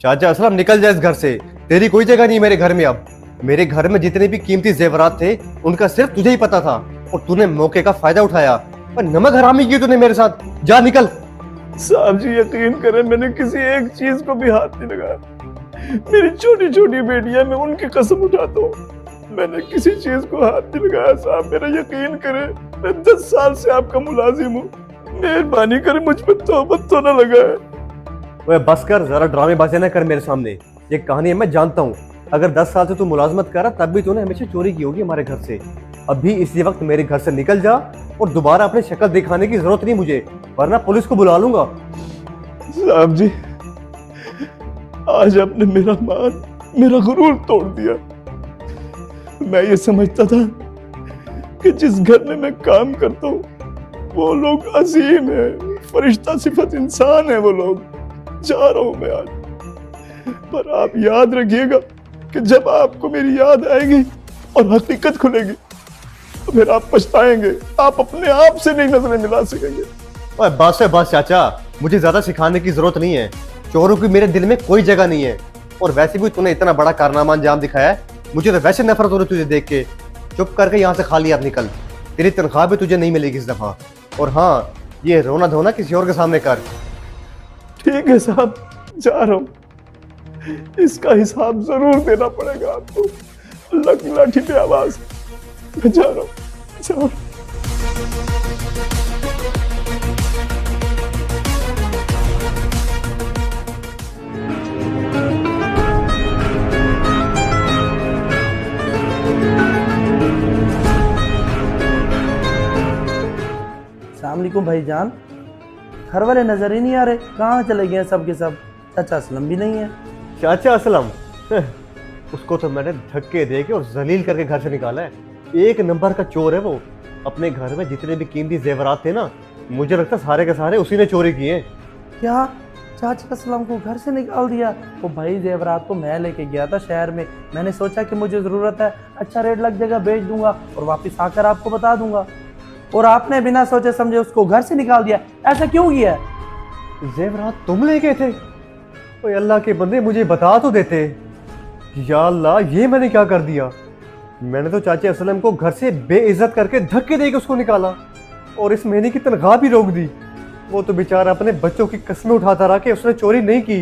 चाचा असलम निकल जा इस घर से। तेरी कोई जगह नहीं मेरे घर में अब। मेरे घर में जितने भी कीमती जेवरात थे उनका सिर्फ तुझे ही पता था और तूने मौके का फायदा उठाया और नमक हरामी की तूने मेरे साथ। जा निकल। साहब जी यकीन करें, मैंने किसी एक चीज को भी हाथ नहीं लगाया। मेरी छोटी छोटी बेटियां, मैं उनकी कसम उठाता हूँ, मैंने किसी चीज को हाथ नहीं लगाया। साहब मेरा यकीन करें, मैं 10 साल से आपका मुलाजिम हूँ, मेहरबानी करें मुझ पर तौबत तो न लगाए। वह बस कर, जरा ड्रामेबाजी ना कर मेरे सामने। ये कहानी है मैं जानता हूँ। अगर 10 साल से तू मुलाजमत कर रहा तब भी तूने हमेशा चोरी की होगी हमारे घर से। अभी इसी वक्त मेरे घर से निकल जा और दोबारा अपनी शक्ल दिखाने की जरूरत नहीं मुझे, वरना पुलिस को बुला लूंगा। साहब जी आज आपने मेरा मान, मेरा गुरूर तोड़ दिया। मैं ये समझता था कि जिस घर में मैं काम करता हूँ वो लोग अजीम है, फरिश्ता सिफत इंसान है वो लोग। जा रहा हूं मैं आज, पर आप याद रखिएगा कि जब आपको मेरी याद आएगी और हकीकत खुलेगी तो फिर आप पछताएंगे, आप अपने आप से नहीं नजरें मिला सकेंगे। ओए बस है बस चाचा, मुझे ज्यादा सिखाने की जरूरत नहीं है। चोरों की मेरे दिल में कोई जगह नहीं है। और वैसे भी तूने इतना बड़ा कारनामा अंजाम दिखाया है, मुझे तो वैसे नफरत हो रही तुझे देख के। चुप करके यहाँ से खाली आप निकल। तेरी तनख्वाह भी तुझे नहीं मिलेगी इस दफा। और हाँ, ये रोना धोना किसी और के सामने कर। ठीक है साहब, जा रहा हूं, इसका हिसाब जरूर देना पड़ेगा आपको। लग लाठी पे आवाज, मैं जा रहा हूं, जा रहा हूं। अस्सलाम वालेकुम भाईजान। घर वाले नजर ही नहीं आ रहे, कहाँ चले गए सब के सब? चाचा असलम भी नहीं है। चाचा असलम उसको तो मैंने धक्के दे के और जलील करके घर से निकाला है। एक नंबर का चोर है वो। अपने घर में जितने भी कीमती जेवरात थे ना, मुझे लगता सारे के सारे उसी ने चोरी किए। क्या चाचा असलम को घर से निकाल दिया? वो भाई जेवरात तो मैं लेके गया था शहर में, मैंने सोचा कि मुझे ज़रूरत है, अच्छा रेट लग जाएगा, बेच दूंगा और वापस आकर आपको बता दूंगा। और आपने बिना सोचे समझे उसको घर से निकाल दिया, ऐसा क्यों किया? जेवरात तुम ले गए थे? ओए अल्लाह के बंदे, मुझे बता तो देते। या अल्लाह, ये मैंने क्या कर दिया? मैंने तो चाचा असलम को घर से बेइज्जत करके धक्के देके उसको निकाला और इस महीने की तनख्वाह भी रोक दी। वो तो बेचारा अपने बच्चों की कस्में उठाता रहा कि उसने चोरी नहीं की।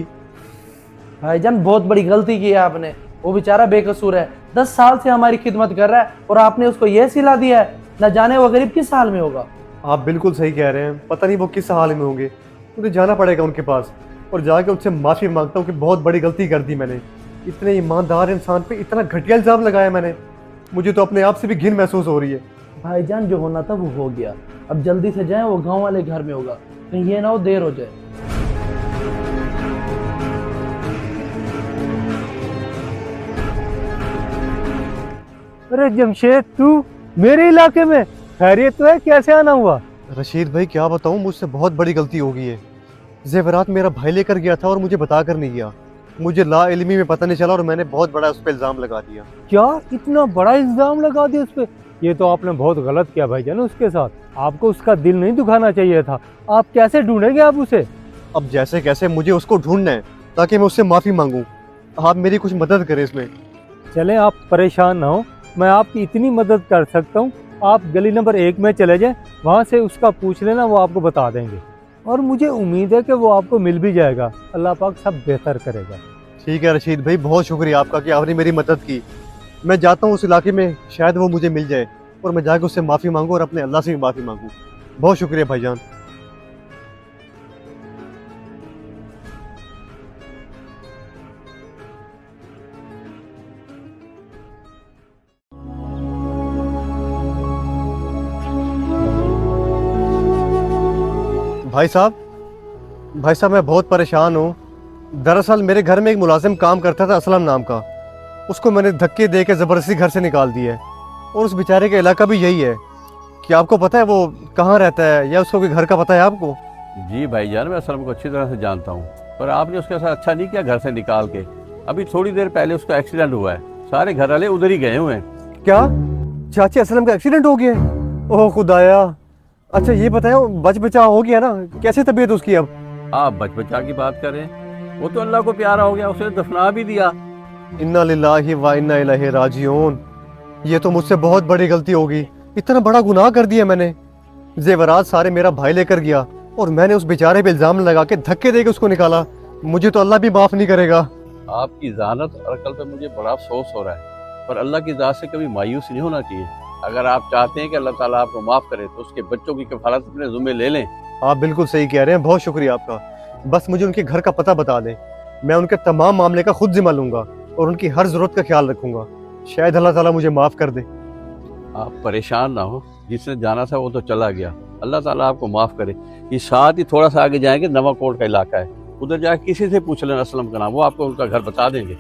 भाईजान बहुत बड़ी गलती की है आपने। वो बेचारा बेकसूर है, 10 साल से हमारी खिदमत कर रहा है और आपने उसको ये सिला दिया है। न जाने वो गरीब किस हाल में होगा। आप बिल्कुल सही कह रहे हैं, पता नहीं वो किस हाल में होंगे। मुझे जाना पड़ेगा उनके पास और जाके उनसे माफ़ी मांगता हूँ कि बहुत बड़ी गलती कर दी मैंने। इतने ईमानदार इंसान पे इतना घटिया इल्ज़ाम लगाया मैंने। मुझे तो अपने आप से भी घिन महसूस हो रही है। भाईजान जो होना था वो हो गया, अब जल्दी से जाएं, वो गांव वाले घर में होगा, कहीं ये ना हो देर हो जाए। अरे जमशेद, तू मेरे इलाके में? खैरियत तो है? कैसे आना हुआ? रशीद भाई क्या बताऊँ, मुझसे बहुत बड़ी गलती हो गई है। जेवरात मेरा भाई लेकर गया था और मुझे बता कर नहीं गया। मुझे ला इल्मी में पता नहीं चला और मैंने बहुत बड़ा उस पर इल्ज़ाम लगा दिया। क्या इतना बड़ा इल्जाम लगा दिया उस पे? ये तो आपने बहुत गलत किया भाईजान उसके साथ। आपको उसका दिल नहीं दुखाना चाहिए था। आप कैसे ढूंढेंगे आप उसे? अब जैसे कैसे मुझे उसको ढूंढना है ताकि मैं उससे माफ़ी मांगूँ। आप मेरी कुछ मदद करें इसमें। चलें, आप परेशान ना हो, मैं आपकी इतनी मदद कर सकता हूँ। आप गली नंबर 1 में चले जाएं, वहाँ से उसका पूछ लेना, वो आपको बता देंगे। और मुझे उम्मीद है कि वो आपको मिल भी जाएगा। अल्लाह पाक सब बेहतर करेगा। ठीक है रशीद भाई, बहुत शुक्रिया आपका कि आपने मेरी मदद की। मैं जाता हूँ उस इलाके में, शायद वो मुझे मिल जाए और मैं जाकर उससे माफ़ी मांगूँ और अपने अल्लाह से भी माफ़ी मांगूँ। बहुत शुक्रिया भाईजान। भाई साहब मैं बहुत परेशान हूँ। दरअसल मेरे घर में एक मुलाजिम काम करता था असलम नाम का। उसको मैंने धक्के दे के ज़बरदस्ती घर से निकाल दिया है और उस बेचारे का इलाका भी यही है। क्या आपको पता है वो कहाँ रहता है या उसको कोई घर का पता है आपको? जी भाईजान, मैं असलम को अच्छी तरह से जानता हूँ, पर आपने उसके साथ अच्छा नहीं किया घर से निकाल के। अभी थोड़ी देर पहले उसका एक्सीडेंट हुआ है, सारे घर वाले उधर ही गए हुए हैं। क्या चाचा असलम का एक्सीडेंट हो गया है? ओह खुदाया। अच्छा ये बताओ, बच बचा हो गया ना? कैसे तबीयत उसकी अब? आप बच बचा की बात करें, वो तो अल्लाह को प्यारा हो गया, उसने दफना भी दिया। इन्ना लिल्लाहि व इन्ना इलैहि राजिऊन। ये तो मुझसे बहुत बड़ी गलती होगी, इतना बड़ा गुनाह कर दिया मैंने। जेवरात सारे मेरा भाई लेकर गया और मैंने उस बेचारे पे इल्जाम लगा के धक्के देके उसको निकाला। मुझे तो अल्लाह भी माफ नहीं करेगा। आपकी ज़ानत और अकल पे मुझे बड़ा अफसोस हो रहा है, पर अल्लाह की ज़ात से कभी मायूस नहीं होना चाहिए। अगर आप चाहते हैं कि अल्लाह ताला आपको माफ़ करे तो उसके बच्चों की कफालत अपने ज़िम्मे ले लें। आप बिल्कुल सही कह रहे हैं, बहुत शुक्रिया आपका। बस मुझे उनके घर का पता बता दें, मैं उनके तमाम मामले का खुद जिम्मा लूंगा और उनकी हर जरूरत का ख्याल रखूंगा। शायद अल्लाह ताला मुझे माफ कर दे। आप परेशान ना हो, जिसने जाना था वो तो चला गया, अल्लाह ताला आपको माफ़ करे। ये साथ ही थोड़ा सा आगे जाएंगे, नवाकोट का इलाका है, उधर जाके किसी से पूछ लेना असलम का नाम, वो आपको उनका घर बता देंगे।